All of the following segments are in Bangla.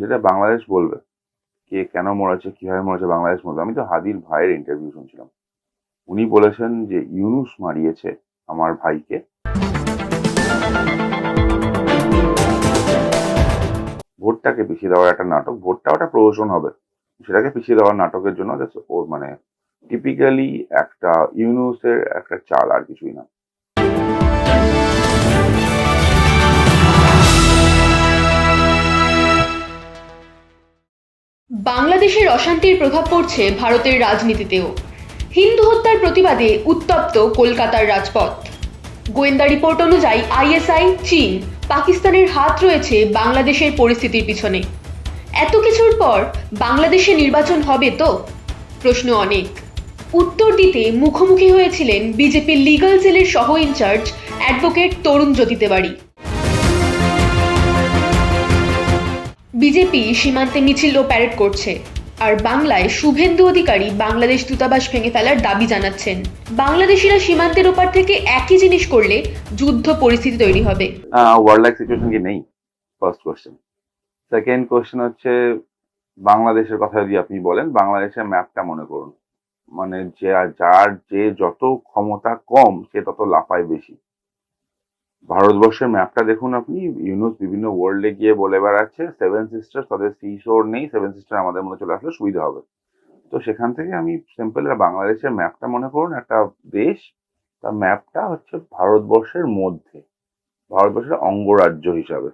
যেটা বাংলাদেশ বলবে, কে কেন মরেছে, কিভাবে মরেছে বাংলাদেশ বলবে। আমি তো হাদির ভাইয়ের ইন্টারভিউ শুনছিলাম, উনি বলেছেন যে ইউনূস মারিয়েছে আমার ভাইকে। ভোটটাকে পিছিয়ে দেওয়ার একটা নাটক, ভোটটা ওটা প্রহসন হবে, সেটাকে পিছিয়ে দেওয়ার নাটকের জন্য ও মানে টিপিক্যালি একটা ইউনূসের একটা চাল, আর কিছুই না। বাংলাদেশের অশান্তির প্রভাব পড়ছে ভারতের রাজনীতিতেও। হিন্দু হত্যার প্রতিবাদে উত্তপ্ত কলকাতার রাজপথ। গোয়েন্দা রিপোর্ট অনুযায়ী আইএসআই, চীন, পাকিস্তানের হাত রয়েছে বাংলাদেশের পরিস্থিতির পিছনে। এত কিছুর পর বাংলাদেশে নির্বাচন হবে তো? প্রশ্ন অনেক। উত্তর দিতে মুখোমুখি হয়েছিলেন বিজেপির লিগ্যাল সেলের সহ ইনচার্জ অ্যাডভোকেট তরুণ জ্যোতি তেওয়ারি। বিজেপি সীমান্তে মিছিল ও প্যারেড করছে, আর বাংলায় শুভেন্দু অধিকারী বাংলাদেশ দূতাবাস ভেঙে ফেলার দাবি জানাচ্ছেন। বাংলাদেশিরা সীমান্তের ওপার থেকে একই জিনিস করলে যুদ্ধ পরিস্থিতি তৈরি হবে। ওয়ার্ল্ড লাইক সিচুয়েশন কি নেই? First question. সেকেন্ড কোয়েশ্চেন হচ্ছে, বাংলাদেশের কথা যদি আপনি বলেন, বাংলাদেশের ম্যাপটা মনে করুন, মানে যার যে যত ক্ষমতা কম সে তত লাফায় বেশি। ভারতবর্ষের ম্যাপটা দেখুন আপনি, ইউনুস বিভিন্ন ওয়ার্ল্ডে গিয়ে বলে বেড়াচ্ছে সেভেন সিস্টার, তাদের সি শোর নেই, সেভেন সিস্টার আমাদের মধ্যে চলে আসলে সুবিধা হবে। তো সেখান থেকে আমি সিম্পল বাংলাদেশের ম্যাপটা মনে করুন, একটা দেশ, তার ম্যাপটা হচ্ছে ভারতবর্ষের মধ্যে, ভারতবর্ষের অঙ্গরাজ্য হিসাবে।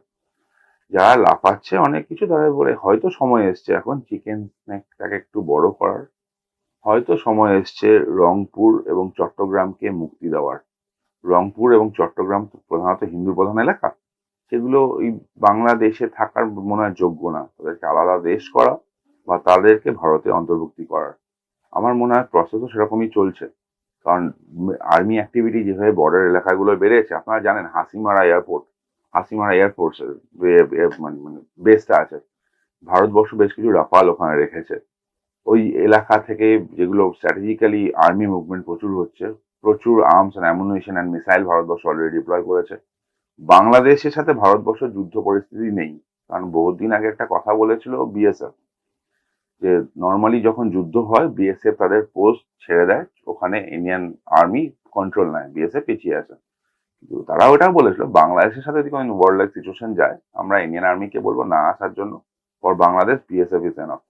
যারা লাফাচ্ছে অনেক কিছু, তাদের বলে হয়তো সময় এসছে এখন চিকেন স্ন্যাকটাকে একটু বড় করার, হয়তো সময় এসছে রংপুর এবং চট্টগ্রামকে মুক্তি দেওয়ার। রংপুর এবং চট্টগ্রাম তো প্রধানত হিন্দু প্রধান এলাকা, সেগুলো ওই বাংলাদেশে থাকার মনে হয় যোগ্য না, তাদেরকে আলাদা দেশ করা বা তাদেরকে ভারতে অন্তর্ভুক্তি করার। আমার মনে হয় প্রসেসও সেরকমই চলছে। কারণ আর্মি অ্যাক্টিভিটি যেভাবে বর্ডার এলাকাগুলো বেড়েছে, আপনারা জানেন হাসিমারা এয়ারফোর্সের মানে বেসটা আছে, ভারতবর্ষ বেশ কিছু রাফাল ওখানে রেখেছে। ওই এলাকা থেকে যেগুলো স্ট্র্যাটেজিক্যালি আর্মি মুভমেন্ট প্রচুর হচ্ছে, প্রচুর arms and ammunition and missile Bharatvarsha already deploy করেছে। বাংলাদেশের সাথে ভারতবর্ষ যুদ্ধ পরিস্থিতি নেই, কারণ বহুদিন আগে একটা কথা বলেছিল বিএসএফ, যে নর্মালি যখন যুদ্ধ হয় বিএসএফ তাদের পোস্ট ছেড়ে দেয়, ওখানে ইন্ডিয়ান আর্মি কন্ট্রোল নেয়, বিএসএফ পিছিয়ে আছে। কিন্তু তারা ওটাও বলেছিল বাংলাদেশের সাথে যদি কোনো ওয়ার্ল্ড লাইক সিচুয়েশন যায়, আমরা ইন্ডিয়ান আর্মিকে বলবো না আসার জন্য, for Bangladesh BSF is enough.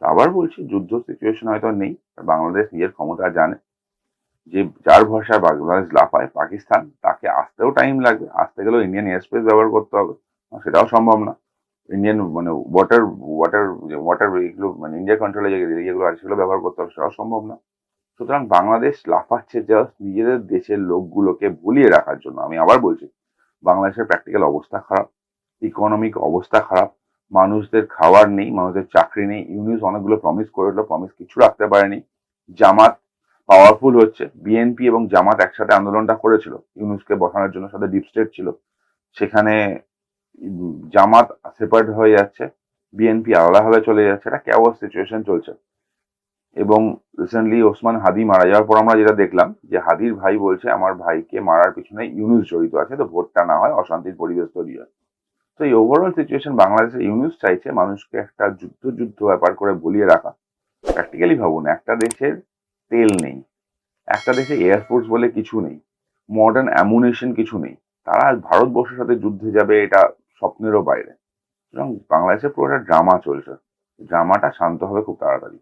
আবার বলছি, যুদ্ধ সিচুয়েশন হয়তো নেই, বাংলাদেশ নিজের ক্ষমতা জানে, যে যার ভরসায় বাংলাদেশ লাফায় পাকিস্তান, তাকে আসতেও টাইম লাগবে, আসতে গেলেও ইন্ডিয়ান এয়ার স্পেস ব্যবহার করতে হবে, সেটাও সম্ভব না। ইন্ডিয়ান মানে ওয়াটার ওয়াটার ওয়াটার এগুলো মানে ইন্ডিয়া কন্ট্রোলে যে এরিয়াগুলো আছে সেগুলো ব্যবহার করতে হবে, সেটাও সম্ভব না। সুতরাং বাংলাদেশ লাফাচ্ছে জাস্ট নিজেদের দেশের লোকগুলোকে ভুলিয়ে রাখার জন্য। আমি আবার বলছি, বাংলাদেশের প্র্যাকটিক্যাল অবস্থা খারাপ, ইকোনমিক অবস্থা খারাপ, মানুষদের খাওয়ার নেই, মানুষদের চাকরি নেই। ইউনিস অনেকগুলো প্রমিস করেছিল, প্রমিস কিছু রাখতে পারেনি। জামাত পাওয়ারফুল হচ্ছে, বিএনপি এবং জামাত একসাথে আন্দোলনটা করেছিল ইউনুসকে বসানোর জন্য, সাথে ডিপ স্টেট ছিল সেখানে। জামাত সেপারেট হয়ে যাচ্ছে, বিএনপি আলাদাভাবে চলে যাচ্ছে, এটা কেওয়াস সিচুয়েশন চলছে। এবং রিসেন্টলি ওসমান হাদি মারা যাওয়ার পর আমরা যেটা দেখলাম, যে হাদির ভাই বলছে আমার ভাইকে মারার পিছনে ইউনুস জড়িত আছে, তো ভোটটা না হয় অশান্তির পরিবেশ তৈরি হয়। তো এই ওভারঅল সিচুয়েশন বাংলাদেশে, ইউনুস চাইছে মানুষকে একটা যুদ্ধ যুদ্ধ ব্যাপার করে ভুলিয়ে রাখা। প্র্যাকটিক্যালি ভাবুন, একটা দেশের তেল নেই, একটা দেশে এয়ারফোর্স বলে কিছু নেই, মডার্ন অ্যামুনেশন কিছু নেই, তারা ভারতবর্ষের সাথে যুদ্ধে যাবে, এটা স্বপ্নেরও বাইরে। সুতরাং বাংলাদেশে পুরো একটা ড্রামা চলছে, ড্রামাটা শান্ত হবে খুব তাড়াতাড়ি।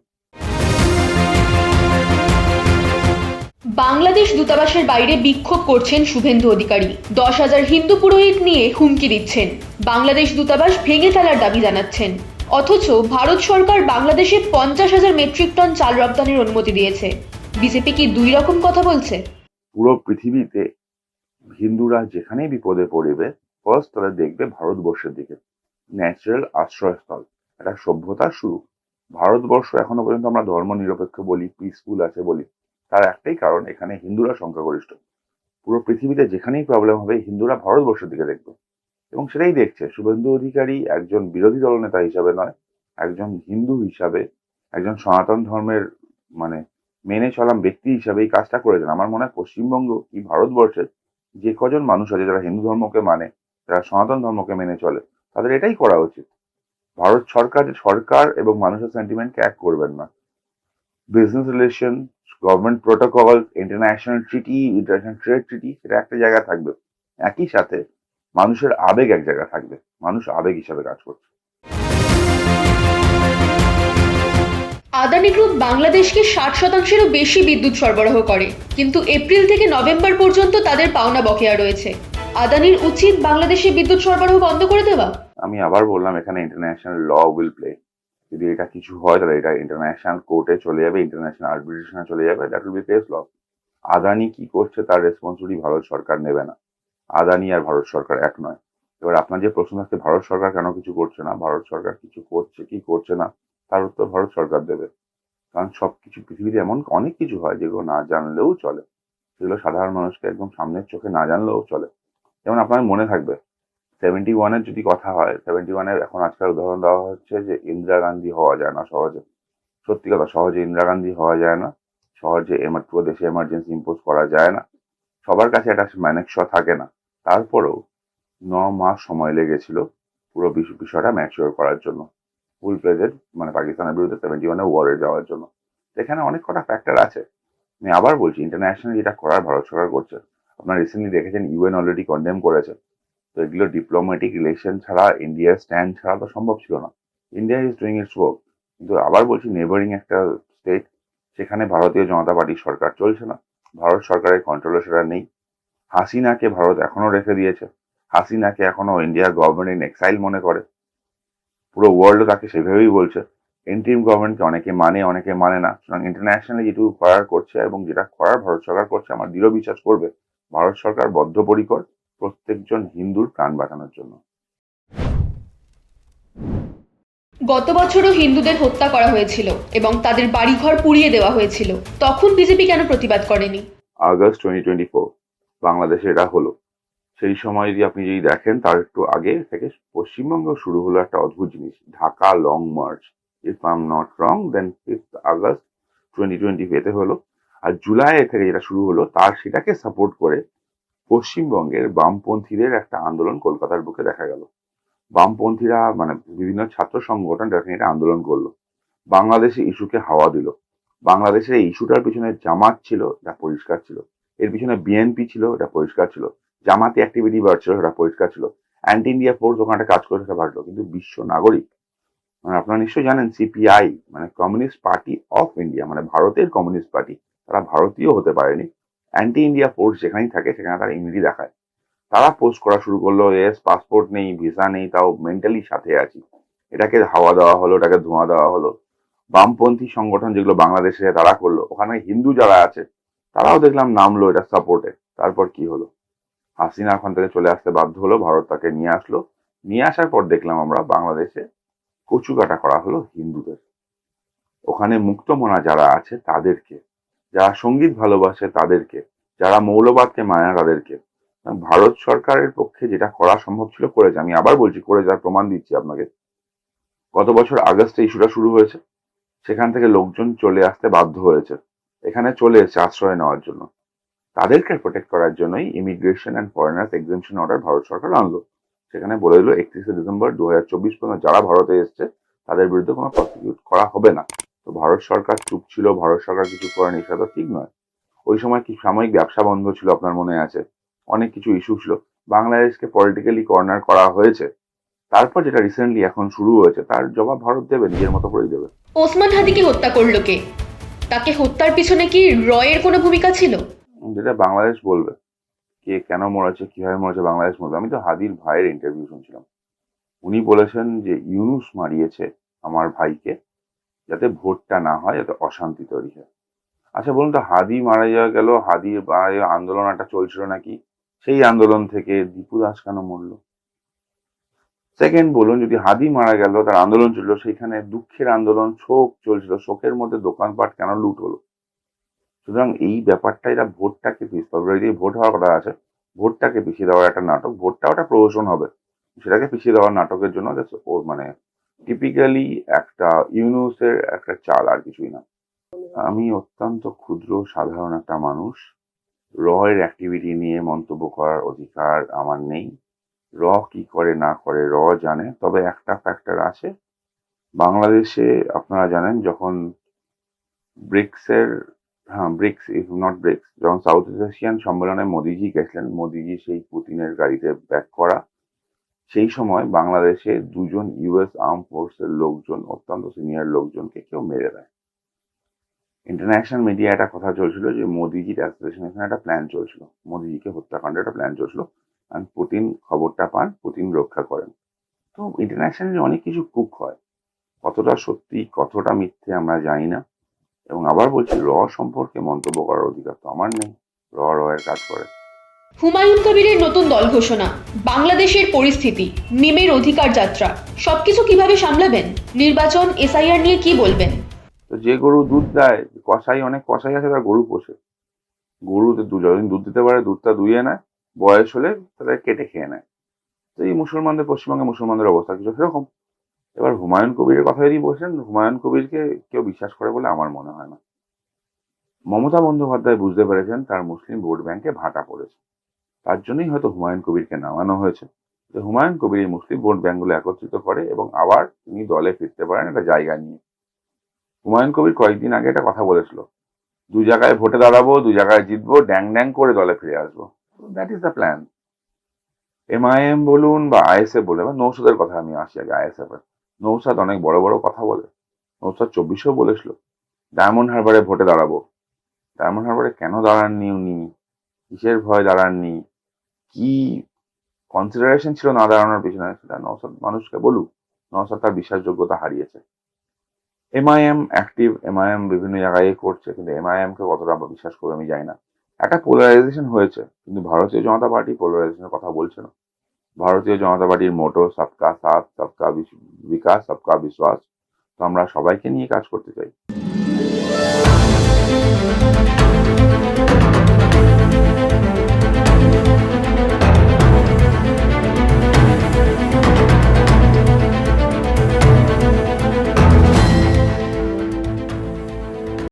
বাংলাদেশ দূতাবাসের বাইরে বিক্ষোভ করছেন শুভেন্দু অধিকারী। 10,000 হিন্দু পুরোহিত নিয়ে হুমকি দিচ্ছেন, বাংলাদেশ দূতাবাস ভেঙে ফেলার দাবি জানাচ্ছেন। অথচ ভারত সরকার বাংলাদেশে 50,000 মেট্রিক টন চাল রপ্তানির অনুমতি দিয়েছে। বিজেপি কি দুই রকম কথা বলছে? পুরো পৃথিবীতে হিন্দুরা যেখানেই বিপদে পড়বে, ফার্স্ট তারা দেখবে ভারতবর্ষের দিকে, ন্যাচারাল আশ্রয়স্থল, একটা সভ্যতার শুরু। ভারতবর্ষ এখনো পর্যন্ত আমরা ধর্ম নিরপেক্ষ বলি, পিসফুল আছে বলি, তার একটাই কারণ, এখানে হিন্দুরা সংখ্যাগরিষ্ঠ। পুরো পৃথিবীতে যেখানেই প্রবলেম হবে হিন্দুরা ভারতবর্ষের দিকে দেখবে, এবং সেটাই দেখছে। শুভেন্দু অধিকারী একজন বিরোধী দলনেতা হিসাবে নয়, একজন হিন্দু হিসাবে, একজন সনাতন ধর্মের মানে মেনে চলা ব্যক্তি হিসাবে এই কাজটা করেছেন। আমার মনে হয় পশ্চিমবঙ্গ কি ভারতবর্ষের যে কজন মানুষ আছে যারা হিন্দু ধর্মকে মানে, যারা সনাতন ধর্মকে মেনে চলে, তাদের এটাই করা উচিত। ভারত সরকার সরকার এবং মানুষের সেন্টিমেন্টকে এক করবেন না। Business relation, government protocol, international treaty, international trade treaty, সেটা একটা জায়গায় থাকবে। একই সাথে মানুষের আবেগ এক জায়গায় থাকবে। মানুষ আবেগ হিসাবে কাজ করছে। আদানি গ্রুপ বাংলাদেশকে 60%-এরও বেশি বিদ্যুৎ সরবরাহ করে, কিন্তু এপ্রিল থেকে নভেম্বর পর্যন্ত তাদের পাওনা বকেয়া রয়েছে। আদানির উচিত বাংলাদেশে বিদ্যুৎ সরবরাহ বন্ধ করে দেওয়া। আমি আবার বললাম, এখানে ইন্টারন্যাশনাল ল উইল প্লে। যদি এটা কিছু হয় তাহলে এটা ইন্টারন্যাশনাল কোর্টে চলে যাবে, ইন্টারন্যাশনাল আর্বিট্রেশনে চলে যাবে, দ্যাট উইল বি কেস ল। আদানি কি করছে তার রেসপন্সিবিলিটি ভারত সরকার নেবে না। আদানি আর ভারত সরকার এক নয়। এবার আপনার যে প্রশ্ন আছে ভারত সরকার কেন কিছু করছে না, ভারত সরকার কিছু করছে কি করছে না তার উত্তর ভারত সরকার দেবে। কারণ সবকিছু পৃথিবীতে এমন অনেক কিছু হয় যেগুলো না জানলেও চলে, সেগুলো সাধারণ মানুষকে একদম সামনের চোখে না জানলেও চলে। যেমন আপনার মনে থাকবে 71-এর যদি কথা হয়, 71-এর এখন আজকাল উদাহরণ দেওয়া হচ্ছে যে ইন্দিরা গান্ধী হওয়া যায় না সহজে। সত্যি কথা, সহজে ইন্দিরা গান্ধী হওয়া যায় না, সহজে পুরো দেশে এমার্জেন্সি ইম্পোজ করা যায় না, সবার কাছে একটা ম্যানেক্স থাকে না। তারপরেও 9 মাস সময় লেগেছিল পুরো বিষয়টা ম্যাচিওর করার জন্য, ফুল প্লেজেড মানে পাকিস্তানের বিরুদ্ধে 71-এ ওয়ারে যাওয়ার জন্য। এখানে অনেক কটা ফ্যাক্টর আছে। আমি আবার বলছি, ইন্টারন্যাশনাল যেটা করার ভারত সরকার করছে। আপনারা রিসেন্টলি দেখেছেন ইউএন অলরেডি কন্ডেম করেছে। তো এগুলো ডিপ্লোম্যাটিক রিলেশন ছাড়া, ইন্ডিয়ার স্ট্যান্ড ছাড়া তো সম্ভব ছিল না। India is doing it's work. কিন্তু আবার বলছি, নেবারিং একটা স্টেট, সেখানে ভারতীয় জনতা পার্টির সরকার চলছে না, ভারত সরকারের কন্ট্রোলে সেটা নেই। হাসিনাকে ভারত এখনো রেখে দিয়েছে, হাসিনাকে এখনো ইন্ডিয়া গভর্নমেন্ট ইন এক্সাইল মনে করে, পুরো ওয়ার্ল্ড তাকে সেভাবেই বলছে। ইন্টারিম গভর্নমেন্টকে অনেকে মানে অনেকে মানে না। সুতরাং ইন্টারন্যাশনালি যেটুকু করার করছে এবং যেটা করার ভারত সরকার করছে, আমার দৃঢ় বিশ্বাস করবে ভারত সরকার বদ্ধপরিকর প্রত্যেকজন হিন্দুর প্রাণ বাঁচানোর জন্য। গত বছরও হিন্দুদের হত্যা করা হয়েছিল এবং তাদের বাড়িঘর পুড়িয়ে দেওয়া হয়েছিল, তখন বিজেপি কেন প্রতিবাদ করেনি? আগস্ট 2024 বাংলাদেশে এটা হলো। সেই সময় যদি দেখেন, তার একটু আগে থেকে পশ্চিমবঙ্গ শুরু হলো একটা অদ্ভুত জিনিস, Dhaka long march. If I am not wrong, then 5th August 2020 এতে হলো। আর জুলাই থেকে যেটা শুরু হলো, তার সেটাকে সাপোর্ট করে পশ্চিমবঙ্গের বামপন্থীদের একটা আন্দোলন কলকাতার বুকে দেখা গেল। বামপন্থীরা মানে বিভিন্ন ছাত্র সংগঠন এটা আন্দোলন করলো, বাংলাদেশে ইস্যুকে হাওয়া দিল। বাংলাদেশের এই ইস্যুটার পিছনে জামাত ছিল, এটা পরিষ্কার ছিল। এর পিছনে বিএনপি ছিল, এটা পরিষ্কার ছিল। জামাতি অ্যাক্টিভিটি বাড়ছিল, সেটা পরিষ্কার ছিল। অ্যান্টি ইন্ডিয়া ফোর্স ওখানে একটা কাজ করে, সেটা বাড়লো। কিন্তু বিশ্ব নাগরিক, মানে আপনারা নিশ্চয়ই জানেন সিপিআই মানে কমিউনিস্ট পার্টি অফ ইন্ডিয়া, মানে ভারতের কমিউনিস্ট পার্টি, তারা ভারতীয় হতে পারেনি। অ্যান্টি ইন্ডিয়া ফোর্স যেখানেই থাকে সেখানে তারা ইউনিটি দেখায়। তারা পোস্ট করা শুরু করলো, এস পাসপোর্ট নেই, ভিসা নেই, তাও মেন্টালি সাথে আছি। এটাকে হাওয়া দেওয়া হলো, এটাকে ধোঁয়া দেওয়া হলো। বামপন্থী সংগঠন যেগুলো বাংলাদেশে, তারা করলো। ওখানে হিন্দু যারা আছে তারাও দেখলাম নামলো এটা সাপোর্টে। তারপর কি হলো, হাসিনা ওখান থেকে চলে আসতে বাধ্য হলো, ভারত তাকে নিয়ে আসলো। নিয়ে আসার পর দেখলাম আমরা বাংলাদেশে কচুকাটা করা হলো হিন্দুদের। ওখানে মুক্তমনা যারা আছে তাদেরকে, যারা সঙ্গীত ভালোবাসে তাদেরকে, যারা মৌলবাদকে মানে না তাদেরকে। ভারত সরকারের পক্ষে যেটা করা সম্ভব ছিল করেছে। আমি আবার বলছি, করে যার প্রমাণ দিচ্ছি আপনাকে। গত বছর আগস্টে ইস্যুটা শুরু হয়েছে, সেখান থেকে লোকজন চলে আসতে বাধ্য হয়েছে, এখানে চলে এসেছে আশ্রয় নেওয়ার জন্য। তাদেরকে প্রোটেক্ট করার জন্যই immigration and foreigners exemption order Bharat সরকার আনলো। সেখানে বলে দিল 31শে ডিসেম্বর 2024 পর্যন্ত যারা ভারতে এসছে তাদের বিরুদ্ধে কোনো প্রসিকিউট করা হবে না। তো ভারত সরকার চুপ ছিল, ভারত সরকার কিছু করেনি, সেটা তো ঠিক নয়। ওই সময় কি সাময়িক ব্যবসা বন্ধ ছিল, আপনার মনে আছে, অনেক কিছু ইস্যু ছিল, বাংলাদেশকে পলিটিক্যালি কর্নার করা হয়েছে। তারপর যেটা রিসেন্টলি এখন শুরু হয়েছে, তার জবাব ভারত দেবে, নিজের মতো করেই দেবে। ওসমান হাদিকে হত্যা করলো কে? তাকে হত্যার পিছনে কি রয়ের কোনো ভূমিকা ছিল? যেটা বাংলাদেশ বলবে, কে কেন মরেছে, কিভাবে মরেছে, বাংলাদেশ বলবে। আমি তো হাদির ভাইয়ের ইন্টারভিউ শুনছিলাম, উনি বলেছেন যে ইউনুস মারিয়েছে আমার ভাইকে, যাতে ভোটটা না হয়, যাতে অশান্তি তৈরি হয়। আচ্ছা বলুন তো, হাদি মারা যাওয়া গেল, হাদি আন্দোলন একটা চলছিল নাকি, সেই আন্দোলন থেকে দীপু দাস কেন মরলো? সেকেন্ড বলুন, যদি হাদি মারা গেল, তার আন্দোলন চলল, সেখানে দুঃখের আন্দোলন, শোক চলছিল, শোকের মধ্যে দোকানপাট কেন লুট হলো? সুতরাং এই ব্যাপারটা, এরা ভোটটাকে ফেব্রুয়ারিতে ভোট হওয়ার কথা আছে, ভোটটাকে পিছিয়ে দেওয়ার একটা নাটক, ভোটটা ওটা প্রহসন হবে, সেটাকে পিছিয়ে দেওয়ার নাটকের জন্য ও মানে টিপিক্যালি একটা ইউনুসের একটা চাল, আর কিছুই না। আমি অত্যন্ত ক্ষুদ্র সাধারণ একটা মানুষ, র এর অ্যাক্টিভিটি নিয়ে মন্তব্য করার অধিকার আমার নেই। র কি করে না করে র জানে। তবে একটা ফ্যাক্টর আছে, বাংলাদেশে আপনারা জানেন যখন ব্রিক্সের ব্রিক্স ইফ নট ব্রিক্স যখন সাউথ ইস্ট এশিয়ান সম্মেলনে মোদিজি গেছিলেন, মোদিজি সেই পুতিনের গাড়িতে ব্যাক করা, সেই সময় বাংলাদেশে দুজন ইউএস আর্ম ফোর্সের লোকজন, অত্যন্ত সিনিয়র লোকজনকে কেউ মেরে দেয়। ইন্টারন্যাশনাল মিডিয়া একটা কথা চলছিল যে মোদিজির অ্যাসোসিয়েশনের একটা প্ল্যান চলছিল, মোদিজিকে হত্যাকাণ্ডের একটা প্ল্যান চলছিল, আর পুতিন খবরটা পান, পুতিন রক্ষা করেন। তো ইন্টারন্যাশনালি অনেক কিছু কুক হয়, কতটা সত্যি কতটা মিথ্যে আমরা জানি না। এবং আবার বলছি, সম্পর্কে মন্তব্য করার অধিকার তো আমার নেই, এর কাজ করে। হুমায়ুন কবিরের নতুন দল ঘোষণা, বাংলাদেশের পরিস্থিতি, মিমের অধিকার যাত্রা, সবকিছু কিভাবে সামলাবেন? নির্বাচন, এসআইআর নিয়ে কি বলবেন? তো যে গরু দুধ দেয়, অনেক কসাই আছে তারা গরু পোষে, গরু যতদিন দুধ দিতে পারে দুধটা দুইয়ে নেয়, বয়স হলে তাদের কেটে খেয়ে নেয়। তো এই মুসলমানদের, পশ্চিমবঙ্গে মুসলমানদের অবস্থা কিছু সেরকম। এবার হুমায়ুন কবিরের কথা যদি বলছেন, হুমায়ুন কবিরকে কেউ বিশ্বাস করে বলে আমার মনে হয় না। মমতা বন্দ্যোপাধ্যায় বুঝতে পেরেছেন তার মুসলিম ভোট ব্যাংকে ভাটা পড়েছে, তার জন্যই হয়তো হুমায়ুন কবিরকে নামানো হয়েছে, যে হুমায়ুন কবির এই মুসলিম ভোট ব্যাংকগুলো একত্রিত করে এবং আবার তিনি দলে ফিরতে পারেন একটা জায়গা নিয়ে। হুমায়ুন কবির কয়েকদিন আগে একটা কথা বলেছিল, দু জায়গায় ভোটে দাঁড়াবো, দু জায়গায় জিতবো, ড্যাং ড্যাং করে দলে ফিরে আসবো। That is the plan. MIM বলুন বা আইএসএফ বলে, বা নৌসাদের কথা আমি আসি আগে আইএসএফ এর। নৌসাদ অনেক বড় বড় কথা বলে, নৌসাদ 24-এও বলেছিল ডায়মন্ড হারবারে ভোটে দাঁড়াবো। ডায়মন্ড হারবারে কেন দাঁড়াননি উনি, কিসের ভয় দাঁড়াননি, কি কনসিডারেশন ছিল না দাঁড়ানোর পিছনে, সেটা নৌসাদ মানুষকে বলুক। নৌসাদ তার বিশ্বাসযোগ্যতা হারিয়েছে। এমআইএম অ্যাক্টিভ, এমআইএম বিভিন্ন জায়গায় করছে, কিন্তু এমআইএম কে কতটা আমরা বিশ্বাস করবো আমি জানি না। একটা পোলারাইজেশন হয়েছে, কিন্তু ভারতীয় জনতা পার্টি পোলারাইজেশনের কথা বলছে না। ভারতীয় জনতা পার্টির মোটো সবকা সাথ, সবকা বিকাশ, সবকা বিশ্বাস। তো আমরা সবাইকে নিয়ে কাজ করতে চাই।